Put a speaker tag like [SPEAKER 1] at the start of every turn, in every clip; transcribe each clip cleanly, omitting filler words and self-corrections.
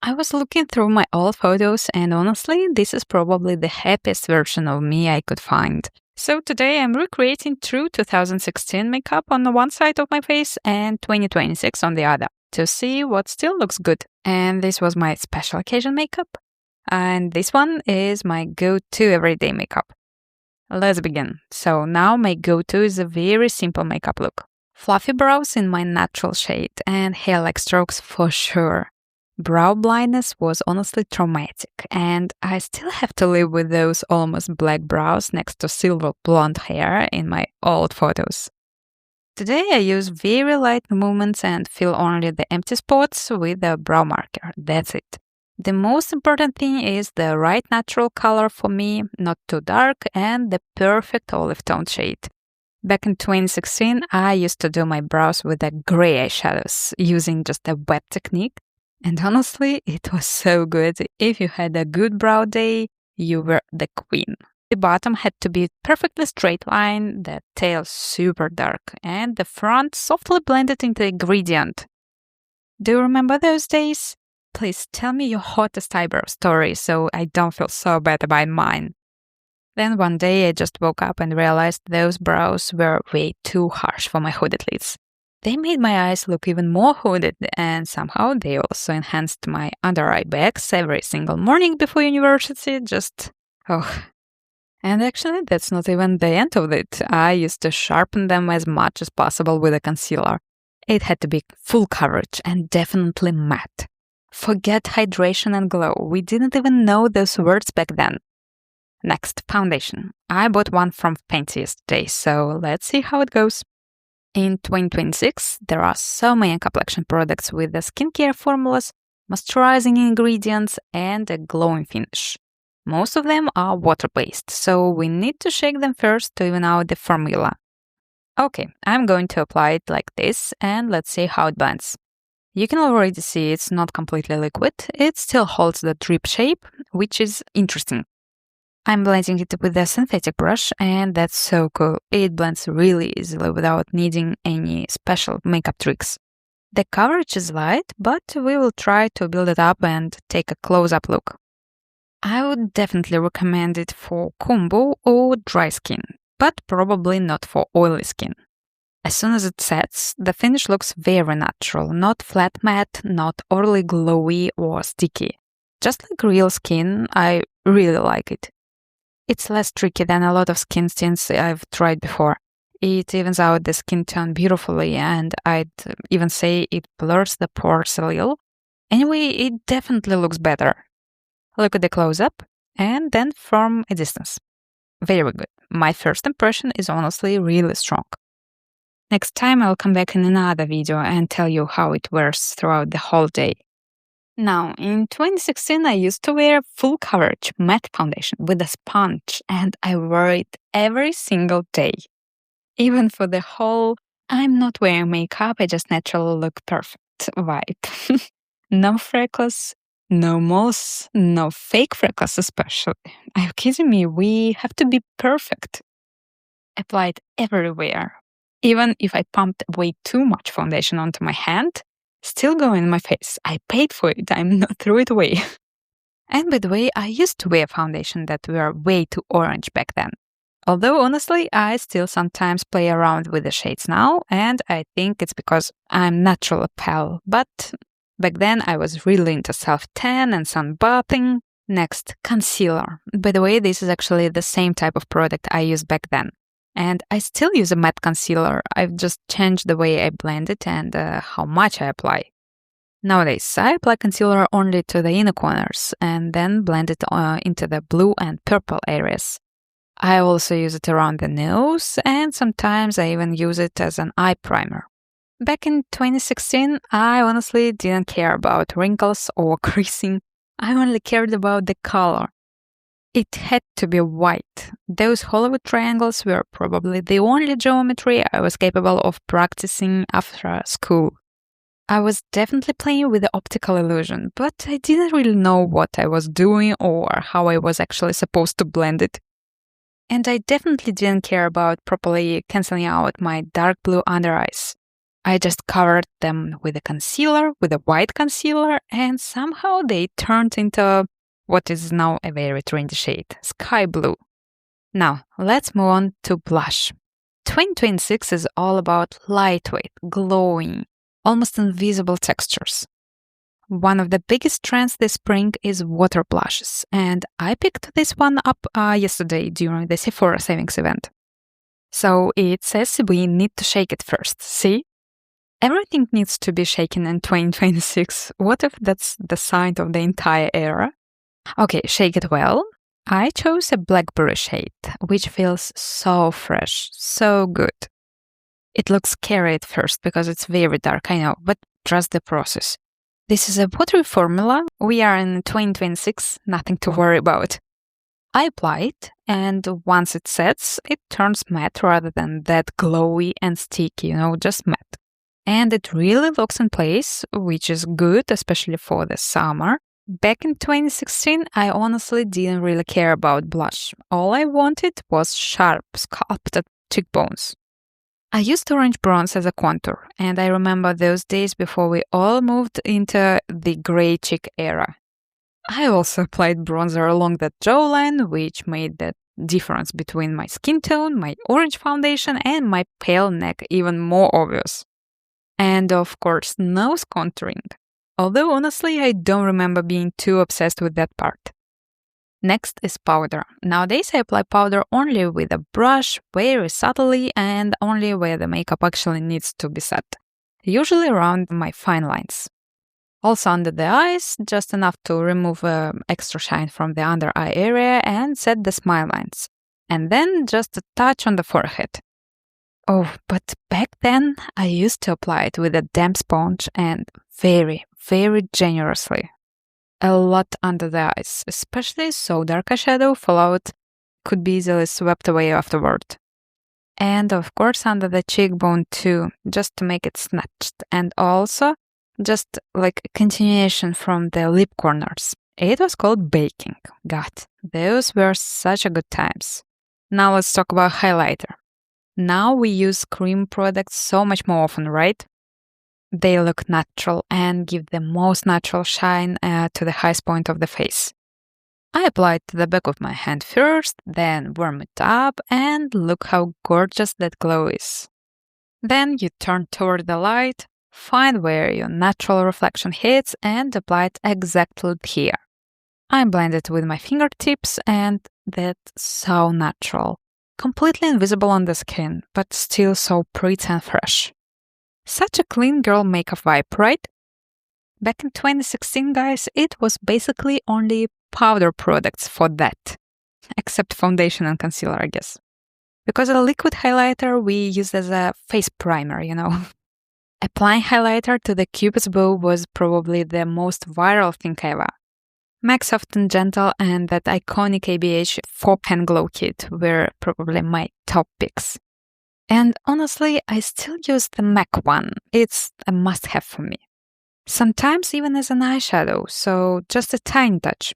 [SPEAKER 1] I was looking through my old photos, and honestly, this is probably the happiest version of me I could find. So today I'm recreating true 2016 makeup on the one side of my face and 2026 on the other to see what still looks good. And this was my special occasion makeup. And this one is my go-to everyday makeup. Let's begin. So now my go-to is a very simple makeup look. Fluffy brows in my natural shade and hair-like strokes for sure. Brow blindness was honestly traumatic, and I still have to live with those almost black brows next to silver blonde hair in my old photos. Today I use very light movements and fill only the empty spots with a brow marker. That's it. The most important thing is the right natural color for me, not too dark, and the perfect olive tone shade. Back in 2016, I used to do my brows with the gray eyeshadows using just a wet technique. And honestly, it was so good. If you had a good brow day, you were the queen. The bottom had to be perfectly straight line, the tail super dark, and the front softly blended into the gradient. Do you remember those days? Please tell me your hottest eyebrow story so I don't feel so bad about mine. Then one day I just woke up and realized those brows were way too harsh for my hooded lids. They made my eyes look even more hooded, and somehow they also enhanced my under eye bags every single morning before university. And actually, that's not even the end of it. I used to sharpen them as much as possible with a concealer. It had to be full coverage and definitely matte. Forget hydration and glow. We didn't even know those words back then. Next, foundation. I bought one from Fenty yesterday, so let's see how it goes. In 2026, there are so many complexion products with the skincare formulas, moisturizing ingredients, and a glowing finish. Most of them are water-based, so we need to shake them first to even out the formula. Okay, I'm going to apply it like this, and let's see how it blends. You can already see it's not completely liquid, it still holds the drip shape, which is interesting. I'm blending it with a synthetic brush, and that's so cool. It blends really easily without needing any special makeup tricks. The coverage is light, but we will try to build it up and take a close-up look. I would definitely recommend it for combo or dry skin, but probably not for oily skin. As soon as it sets, the finish looks very natural, not flat matte, not overly glowy or sticky. Just like real skin, I really like it. It's less tricky than a lot of skin tints I've tried before. It evens out the skin tone beautifully, and I'd even say it blurs the pores a little. Anyway, it definitely looks better. Look at the close-up, and then from a distance. Very good. My first impression is honestly really strong. Next time I'll come back in another video and tell you how it wears throughout the whole day. Now, in 2016, I used to wear full coverage matte foundation with a sponge, and I wore it every single day. Even for the whole I'm not wearing makeup, I just naturally look perfect vibe. No freckles, no moles, no fake freckles especially. Are you kidding me? We have to be perfect. Applied everywhere. Even if I pumped way too much foundation onto my hand, still going in my face. I paid for it. I'm not threw it away. And by the way, I used to wear foundation that were way too orange back then. Although honestly, I still sometimes play around with the shades now, and I think it's because I'm naturally pale. But back then I was really into self-tan and sunbathing. Next, concealer. By the way, this is actually the same type of product I used back then. And I still use a matte concealer. I've just changed the way I blend it and how much I apply. Nowadays, I apply concealer only to the inner corners and then blend it into the blue and purple areas. I also use it around the nose, and sometimes I even use it as an eye primer. Back in 2016, I honestly didn't care about wrinkles or creasing. I only cared about the color. It had to be white. Those Hollywood triangles were probably the only geometry I was capable of practicing after school. I was definitely playing with the optical illusion, but I didn't really know what I was doing or how I was actually supposed to blend it. And I definitely didn't care about properly cancelling out my dark blue under eyes. I just covered them with a concealer, with a white concealer, and somehow they turned into what is now a very trendy shade, sky blue. Now, let's move on to blush. 2026 is all about lightweight, glowing, almost invisible textures. One of the biggest trends this spring is water blushes, and I picked this one up yesterday during the Sephora savings event. So it says we need to shake it first, see? Everything needs to be shaken in 2026. What if that's the sign of the entire era? Okay, shake it well. I chose a blackberry shade, which feels so fresh, so good. It looks scary at first because it's very dark, I know, but trust the process. This is a watery formula. We are in 2026, nothing to worry about. I apply it, and once it sets, it turns matte rather than that glowy and sticky, just matte. And it really locks in place, which is good, especially for the summer. Back in 2016, I honestly didn't really care about blush. All I wanted was sharp, sculpted cheekbones. I used orange bronze as a contour, and I remember those days before we all moved into the gray cheek era. I also applied bronzer along the jawline, which made the difference between my skin tone, my orange foundation, and my pale neck even more obvious. And of course, nose contouring. Although honestly, I don't remember being too obsessed with that part. Next is powder. Nowadays, I apply powder only with a brush, very subtly, and only where the makeup actually needs to be set, usually around my fine lines. Also under the eyes, just enough to remove extra shine from the under eye area and set the smile lines. And then just a touch on the forehead. Oh, but back then, I used to apply it with a damp sponge and very, very generously. A lot under the eyes, especially so dark eyeshadow fallout could be easily swept away afterward. And of course under the cheekbone too, just to make it snatched. And also just like a continuation from the lip corners. It was called baking. God, those were such a good times. Now let's talk about highlighter. Now we use cream products so much more often, right? They look natural and give the most natural shine to the highest point of the face. I apply it to the back of my hand first, then warm it up, and look how gorgeous that glow is. Then you turn toward the light, find where your natural reflection hits, and apply it exactly here. I blend it with my fingertips, and that's so natural. Completely invisible on the skin, but still so pretty and fresh. Such a clean girl makeup vibe, right? Back in 2016, guys, it was basically only powder products for that. Except foundation and concealer, I guess. Because a liquid highlighter we used as a face primer, Applying highlighter to the Cupid's bow was probably the most viral thing ever. MAC Soft and Gentle and that iconic ABH 4-pan glow kit were probably my top picks. And honestly, I still use the MAC one. It's a must-have for me. Sometimes even as an eyeshadow, so just a tiny touch.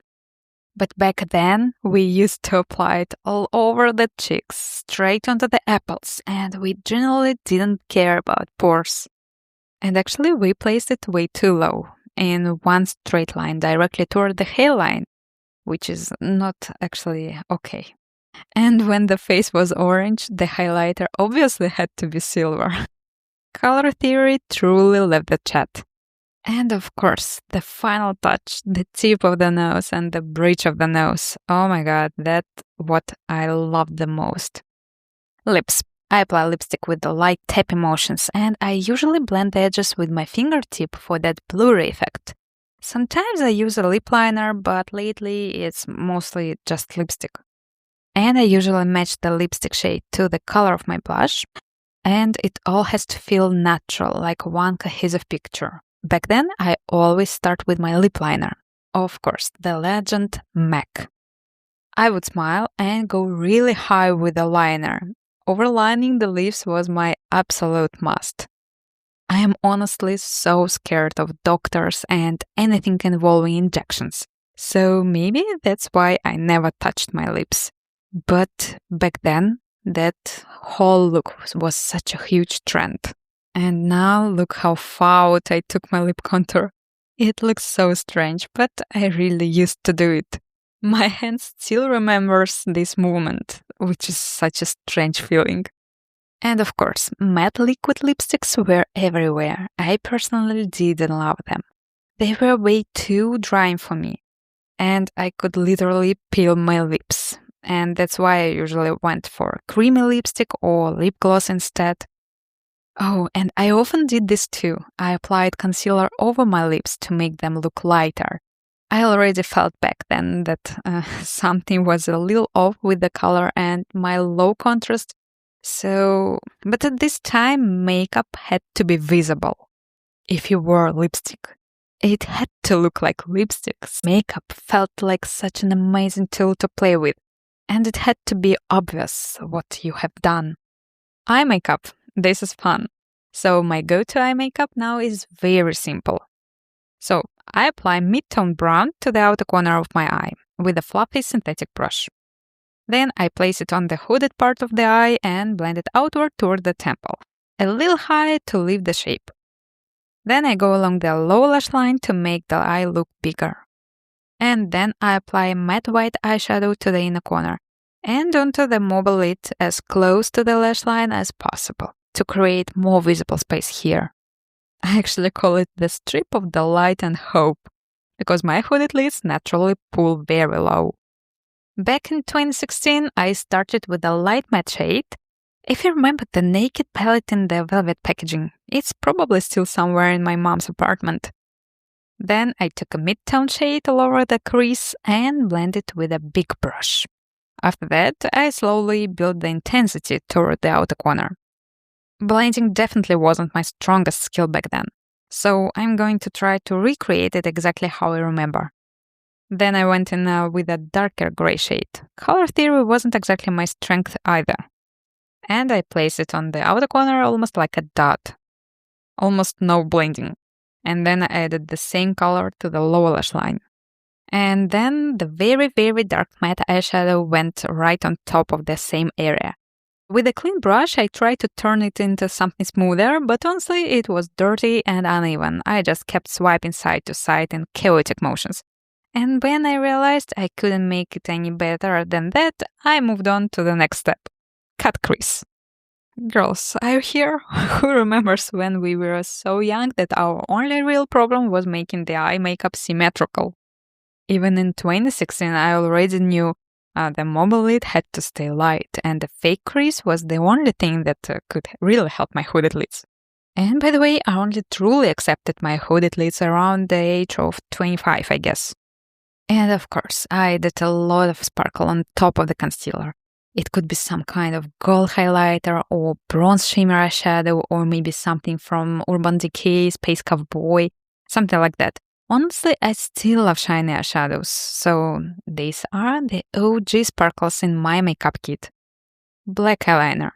[SPEAKER 1] But back then, we used to apply it all over the cheeks, straight onto the apples, and we generally didn't care about pores. And actually, we placed it way too low, in one straight line directly toward the hairline, which is not actually okay. And when the face was orange, the highlighter obviously had to be silver. Color theory truly left the chat. And of course, the final touch, the tip of the nose and the bridge of the nose. Oh my god, that's what I love the most. Lips. I apply lipstick with the light tapping motions, and I usually blend the edges with my fingertip for that blurry effect. Sometimes I use a lip liner, but lately it's mostly just lipstick. And I usually match the lipstick shade to the color of my blush, and it all has to feel natural, like one cohesive picture. Back then, I always start with my lip liner. Of course, the legend MAC. I would smile and go really high with the liner. Overlining the lips was my absolute must. I am honestly so scared of doctors and anything involving injections, so maybe that's why I never touched my lips. But back then, that whole look was such a huge trend. And now look how far out I took my lip contour. It looks so strange, but I really used to do it. My hand still remembers this movement, which is such a strange feeling. And of course, matte liquid lipsticks were everywhere. I personally didn't love them. They were way too dry for me, and I could literally peel my lips. And that's why I usually went for creamy lipstick or lip gloss instead. Oh, and I often did this too. I applied concealer over my lips to make them look lighter. I already felt back then that something was a little off with the color and my low contrast. But at this time, makeup had to be visible. If you wore lipstick, it had to look like lipsticks. Makeup felt like such an amazing tool to play with, and it had to be obvious what you have done. Eye makeup, this is fun. So my go-to eye makeup now is very simple. So I apply mid-tone brown to the outer corner of my eye with a fluffy synthetic brush. Then I place it on the hooded part of the eye and blend it outward toward the temple, a little high to leave the shape. Then I go along the lower lash line to make the eye look bigger. And then I apply matte white eyeshadow to the inner corner and onto the mobile lid as close to the lash line as possible to create more visible space here. I actually call it the strip of the light and hope, because my hooded lids naturally pull very low. Back in 2016, I started with a light matte shade. If you remember the naked palette in the velvet packaging, it's probably still somewhere in my mom's apartment. Then I took a mid-tone shade all over the crease and blended it with a big brush. After that, I slowly built the intensity toward the outer corner. Blending definitely wasn't my strongest skill back then, so I'm going to try to recreate it exactly how I remember. Then I went in with a darker gray shade. Color theory wasn't exactly my strength either. And I placed it on the outer corner almost like a dot. Almost no blending. And then I added the same color to the lower lash line. And then the very, very dark matte eyeshadow went right on top of the same area. With a clean brush, I tried to turn it into something smoother, but honestly, it was dirty and uneven. I just kept swiping side to side in chaotic motions. And when I realized I couldn't make it any better than that, I moved on to the next step. Cut crease. Girls, are you here? Who remembers when we were so young that our only real problem was making the eye makeup symmetrical? Even in 2016, I already knew the mobile lid had to stay light, and the fake crease was the only thing that could really help my hooded lids. And by the way, I only truly accepted my hooded lids around the age of 25, I guess. And of course, I did a lot of sparkle on top of the concealer. It could be some kind of gold highlighter or bronze shimmer eyeshadow or maybe something from Urban Decay, Space Cowboy, something like that. Honestly, I still love shiny eyeshadows, so these are the OG sparkles in my makeup kit. Black eyeliner.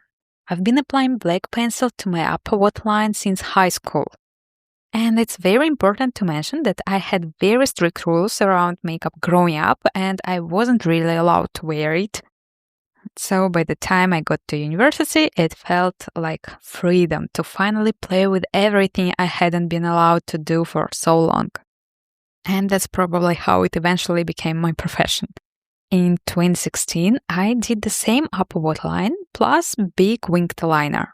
[SPEAKER 1] I've been applying black pencil to my upper waterline since high school. And it's very important to mention that I had very strict rules around makeup growing up and I wasn't really allowed to wear it. So by the time I got to university, it felt like freedom to finally play with everything I hadn't been allowed to do for so long. And that's probably how it eventually became my profession. In 2016, I did the same upper waterline plus big winged liner.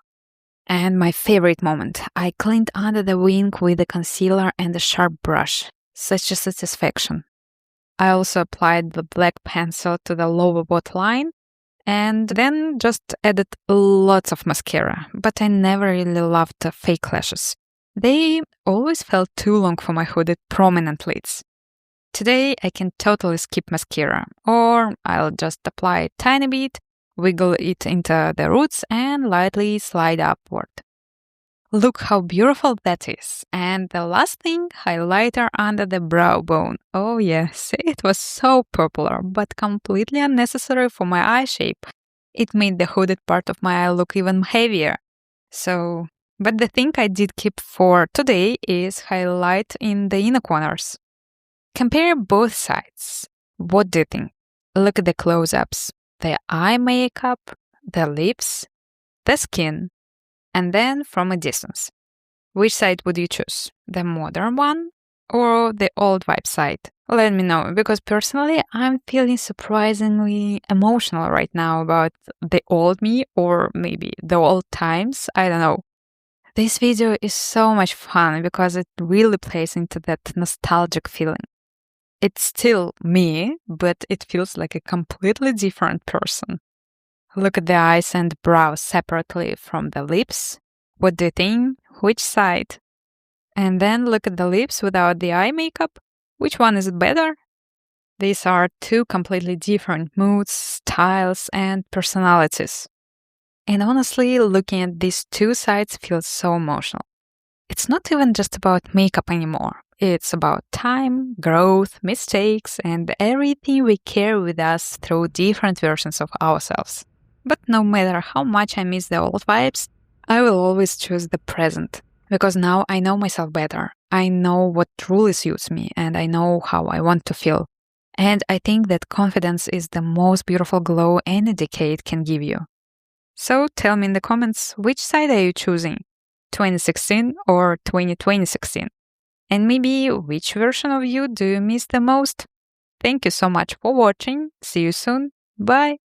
[SPEAKER 1] And my favorite moment, I cleaned under the wing with a concealer and a sharp brush. Such a satisfaction. I also applied the black pencil to the lower waterline and then just added lots of mascara, but I never really loved the fake lashes. They always felt too long for my hooded prominent lids. Today I can totally skip mascara, or I'll just apply a tiny bit, wiggle it into the roots and lightly slide upward. Look how beautiful that is. And the last thing, highlighter under the brow bone. Oh yes, it was so popular, but completely unnecessary for my eye shape. It made the hooded part of my eye look even heavier. But the thing I did keep for today is highlight in the inner corners. Compare both sides. What do you think? Look at the close-ups. The eye makeup, the lips, the skin. and then from a distance. Which side would you choose? The modern one or the old vibe side? Let me know, because personally I'm feeling surprisingly emotional right now about the old me, or maybe the old times, I don't know. This video is so much fun because it really plays into that nostalgic feeling. It's still me, but it feels like a completely different person. Look at the eyes and brows separately from the lips. What do you think? Which side? And then look at the lips without the eye makeup. Which one is better? These are two completely different moods, styles, and personalities. And honestly, looking at these two sides feels so emotional. It's not even just about makeup anymore. It's about time, growth, mistakes, and everything we carry with us through different versions of ourselves. But no matter how much I miss the old vibes, I will always choose the present. Because now I know myself better. I know what truly suits me, and I know how I want to feel. And I think that confidence is the most beautiful glow any decade can give you. So tell me in the comments, which side are you choosing? 2016 or 2016? And maybe which version of you do you miss the most? Thank you so much for watching. See you soon. Bye.